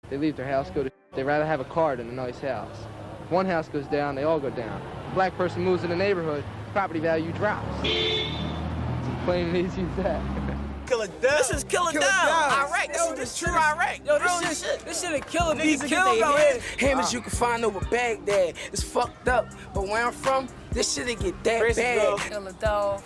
They leave their house, go to they rather have a car than a nice house. If one house goes down, they all go down. A black person moves in the neighborhood, property value drops. Plain and easy as that. Kill it down. This is kill it down. Iraq, this is the true Iraq. Yo, this shit a killer. Niggas killed out here. Hammers you can find over Baghdad. It's fucked up, but where I'm from, this shit'll get that bad. Philadelphia.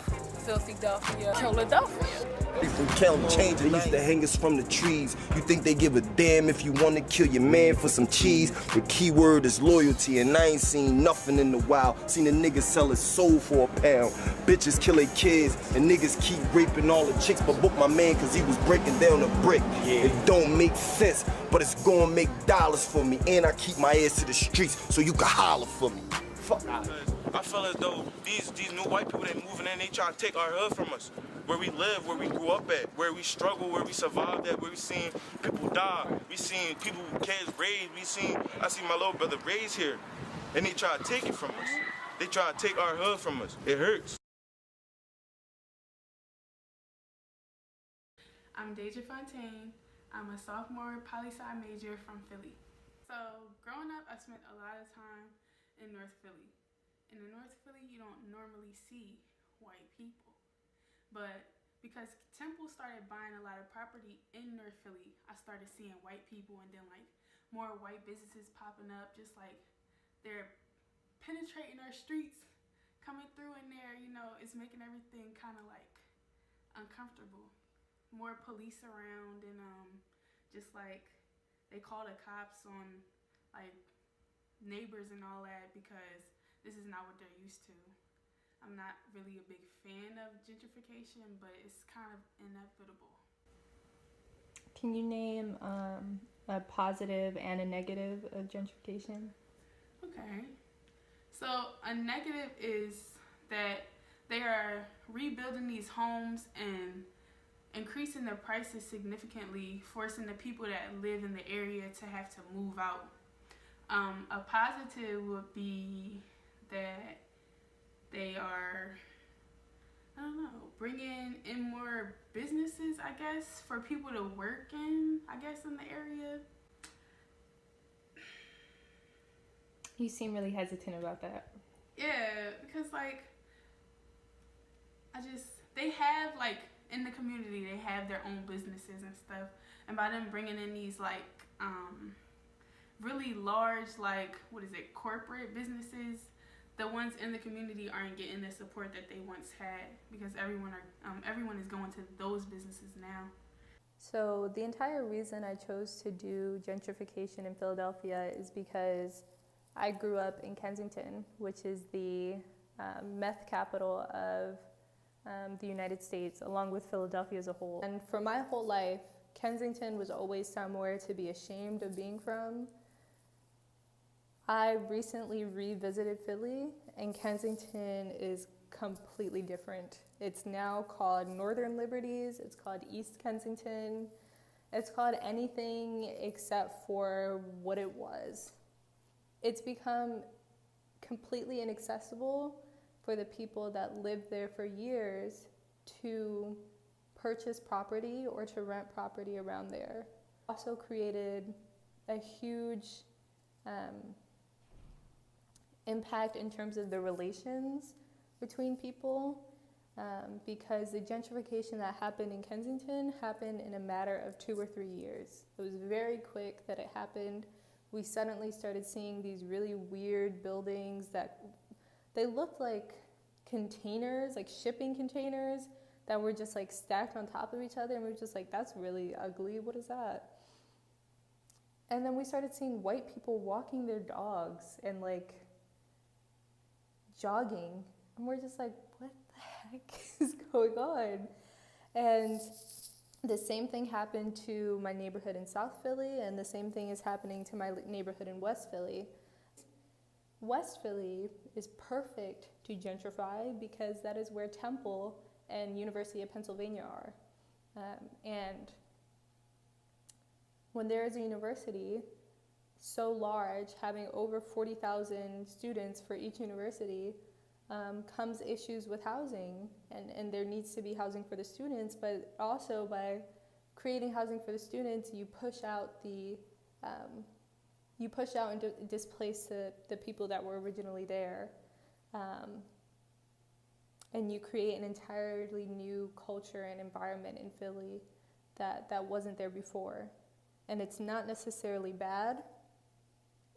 Philadelphia. From Kelm change. They used to hang us from the trees. You think they give a damn if you want to kill your man for some cheese? The key word is loyalty, and I ain't seen nothing in the wild. Seen a nigga sell his soul for a pound. Bitches kill their kids, and niggas keep raping all the chicks, but book my man cause he was breaking down a brick. Yeah. It don't make sense, but it's gonna make dollars for me, and I keep my ass to the streets so you can holler for me. Fuck. I feel as though these new white people that moving in, they trying to take our hood from us. Where we live, where we grew up at, where we struggle, where we survived at, where we seen people die, we seen people, kids raised, I seen my little brother raised here. And they try to take it from us. They try to take our hood from us. It hurts. I'm Deja Fontaine. I'm a sophomore poli-sci major from Philly. So growing up, I spent a lot of time in North Philly. And in North Philly, you don't normally see white people. But because Temple started buying a lot of property in North Philly, I started seeing white people, and then like more white businesses popping up, just like they're penetrating our streets, coming through in there, you know, it's making everything kind of like uncomfortable. More police around, and just like they call the cops on like neighbors and all that because this is not what they're used to. I'm not really a big fan of gentrification, but it's kind of inevitable. Can you name a positive and a negative of gentrification? Okay. So a negative is that they are rebuilding these homes and increasing their prices significantly, forcing the people that live in the area to have to move out. A positive would be that they are, I don't know, bringing in more businesses, I guess, for people to work in, I guess, in the area. You seem really hesitant about that. Yeah, because, like, they have, like, in the community, they have their own businesses and stuff. And by them bringing in these, like, really large, like, corporate businesses, the ones in the community aren't getting the support that they once had because everyone is going to those businesses now. So the entire reason I chose to do gentrification in Philadelphia is because I grew up in Kensington, which is the meth capital of the United States, along with Philadelphia as a whole. And for my whole life, Kensington was always somewhere to be ashamed of being from. I recently revisited Philly, and Kensington is completely different. It's now called Northern Liberties, it's called East Kensington, it's called anything except for what it was. It's become completely inaccessible for the people that lived there for years to purchase property or to rent property around there. Also created a huge impact in terms of the relations between people because the gentrification that happened in Kensington happened in a matter of 2 or 3 years. It was very quick that it happened. We suddenly started seeing these really weird buildings that they looked like containers, like shipping containers that were just like stacked on top of each other, and we were just like, that's really ugly, what is that? And then we started seeing white people walking their dogs and like jogging, and we're just like, what the heck is going on? And the same thing happened to my neighborhood in South Philly, and the same thing is happening to my neighborhood in West Philly. West Philly is perfect to gentrify because that is where Temple and University of Pennsylvania are. And when there is a university so large, having over 40,000 students for each university, comes issues with housing, and there needs to be housing for the students, but also by creating housing for the students, you push out the you push out and displace the people that were originally there. And you create an entirely new culture and environment in Philly that wasn't there before. And it's not necessarily bad,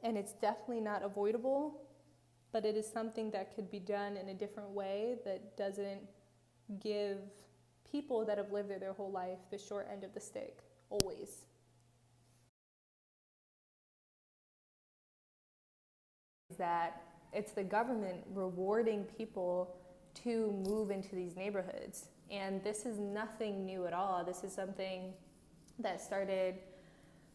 and it's definitely not avoidable, but it is something that could be done in a different way that doesn't give people that have lived there their whole life the short end of the stick, always. That it's the government rewarding people to move into these neighborhoods. And this is nothing new at all. This is something that started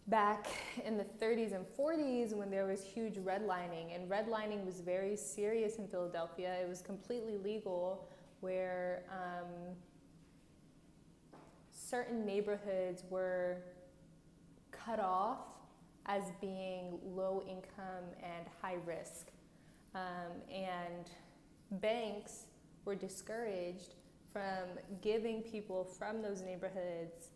back in the 30s and 40s when there was huge redlining. And redlining was very serious in Philadelphia. It was completely legal, where certain neighborhoods were cut off as being low income and high risk. And banks were discouraged from giving people from those neighborhoods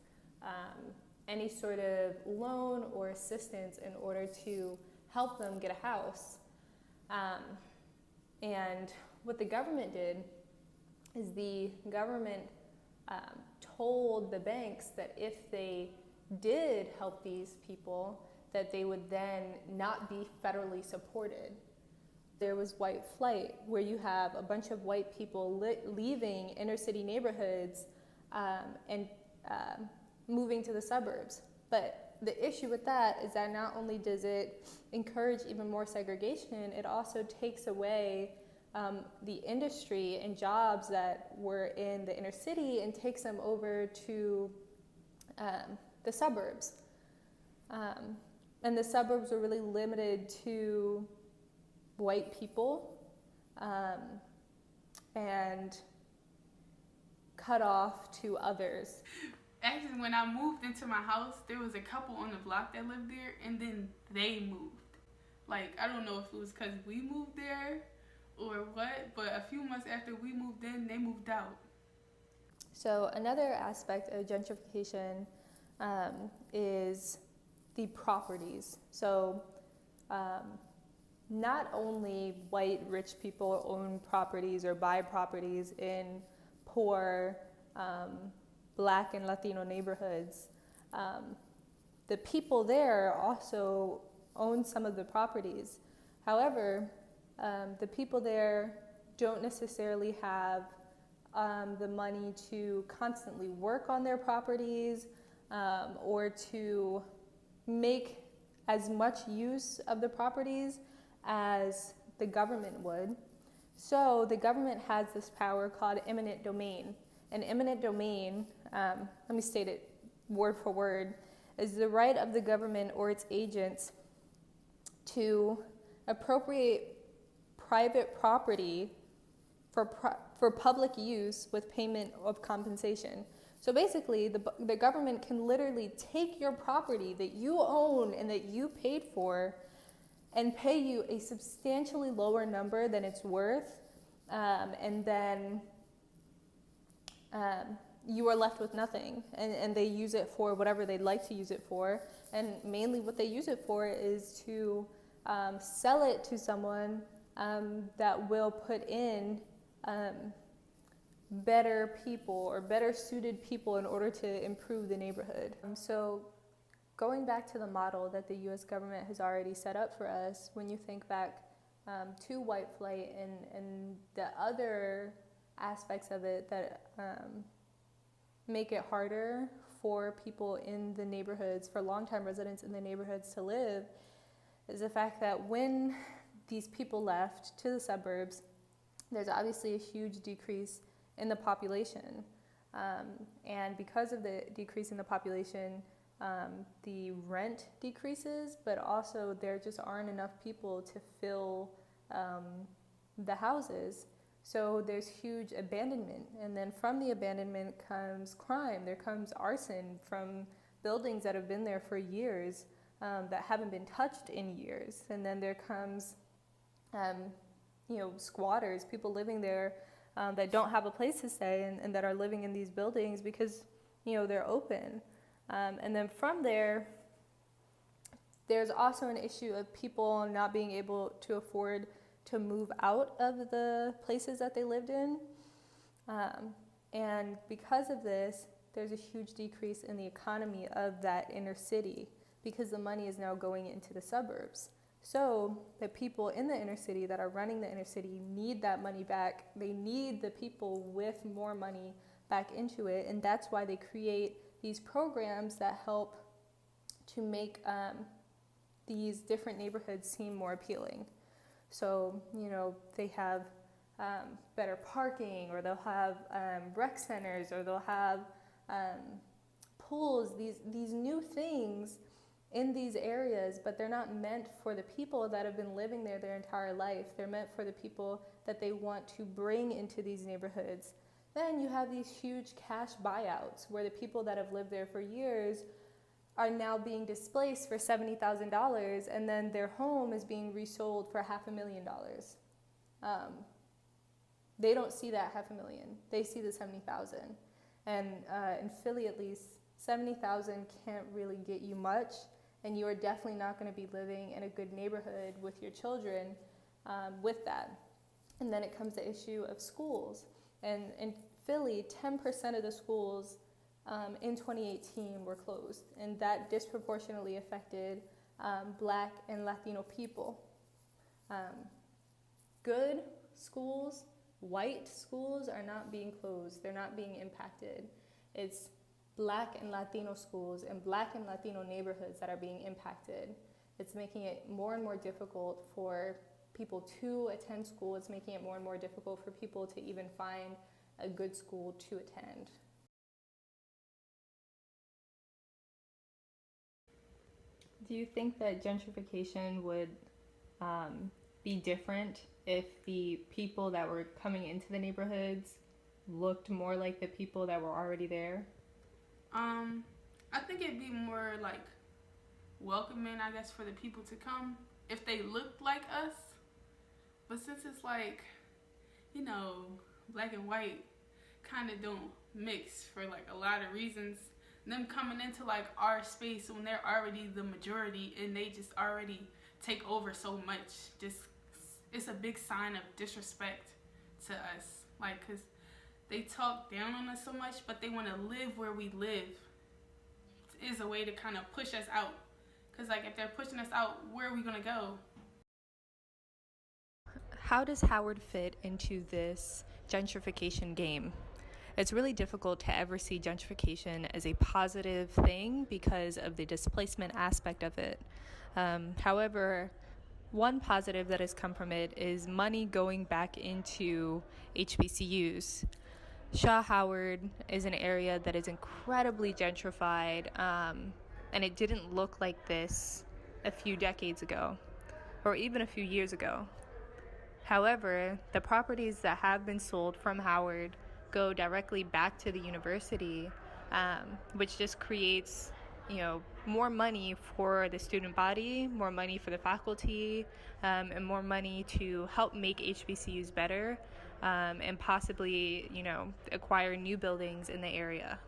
any sort of loan or assistance in order to help them get a house. And what the government did is the government told the banks that if they did help these people, that they would then not be federally supported. There was white flight, where you have a bunch of white people leaving inner city neighborhoods and moving to the suburbs. But the issue with that is that not only does it encourage even more segregation, it also takes away the industry and jobs that were in the inner city and takes them over to the suburbs. And the suburbs are really limited to white people and cut off to others. Actually, when I moved into my house, there was a couple on the block that lived there, and then they moved. Like, I don't know if it was because we moved there or what, but a few months after we moved in, they moved out. So another aspect of gentrification is the properties. So not only white rich people own properties or buy properties in poor Black and Latino neighborhoods, the people there also own some of the properties. However, the people there don't necessarily have the money to constantly work on their properties or to make as much use of the properties as the government would. So the government has this power called eminent domain. And eminent domain, let me state it word for word, is the right of the government or its agents to appropriate private property for public use with payment of compensation. So basically, the government can literally take your property that you own and that you paid for and pay you a substantially lower number than it's worth, and then you are left with nothing, and they use it for whatever they'd like to use it for, and mainly what they use it for is to sell it to someone that will put in better people or better suited people in order to improve the neighborhood. So going back to the model that the U.S. government has already set up for us, when you think back to white flight and the other aspects of it that make it harder for people in the neighborhoods, for longtime residents in the neighborhoods to live, is the fact that when these people left to the suburbs, there's obviously a huge decrease in the population. And because of the decrease in the population, the rent decreases, but also there just aren't enough people to fill the houses. So there's huge abandonment. And then from the abandonment comes crime. There comes arson from buildings that have been there for years that haven't been touched in years. And then there comes squatters, people living there that don't have a place to stay and that are living in these buildings because, they're open. And then from there, There's also an issue of people not being able to afford to move out of the places that they lived in. And because of this, there's a huge decrease in the economy of that inner city because the money is now going into the suburbs. So the people in the inner city that are running the inner city need that money back. They need the people with more money back into it. And that's why they create these programs that help to make these different neighborhoods seem more appealing. So, they have better parking, or they'll have rec centers, or they'll have pools, these new things in these areas, but they're not meant for the people that have been living there their entire life. They're meant for the people that they want to bring into these neighborhoods. Then you have these huge cash buyouts where the people that have lived there for years are now being displaced for $70,000, and then their home is being resold for $500,000. They don't see that $500,000. They see the 70,000. And in Philly, at least, 70,000 can't really get you much, and you are definitely not going to be living in a good neighborhood with your children with that. And then it comes to the issue of schools. And in Philly, 10% of the schools in 2018 were closed, and that disproportionately affected Black and Latino people. Good schools, white schools are not being closed. They're not being impacted. It's Black and Latino schools and Black and Latino neighborhoods that are being impacted. It's making it more and more difficult for people to attend school. It's making it more and more difficult for people to even find a good school to attend. Do you think that gentrification would be different if the people that were coming into the neighborhoods looked more like the people that were already there? I think it'd be more like welcoming, I guess, for the people to come if they looked like us. But since it's like, black and white kind of don't mix for like a lot of reasons, them coming into like our space when they're already the majority and they just already take over so much, it's a big sign of disrespect to us. Like, cause they talk down on us so much, but they want to live where we live. Is a way to kind of push us out. Cause like if they're pushing us out, where are we gonna go? How does Howard fit into this gentrification game? It's really difficult to ever see gentrification as a positive thing because of the displacement aspect of it. However, one positive that has come from it is money going back into HBCUs. Shaw Howard is an area that is incredibly gentrified, and it didn't look like this a few decades ago, or even a few years ago. However, the properties that have been sold from Howard go directly back to the university, which just creates, more money for the student body, more money for the faculty, and more money to help make HBCUs better, and possibly, acquire new buildings in the area.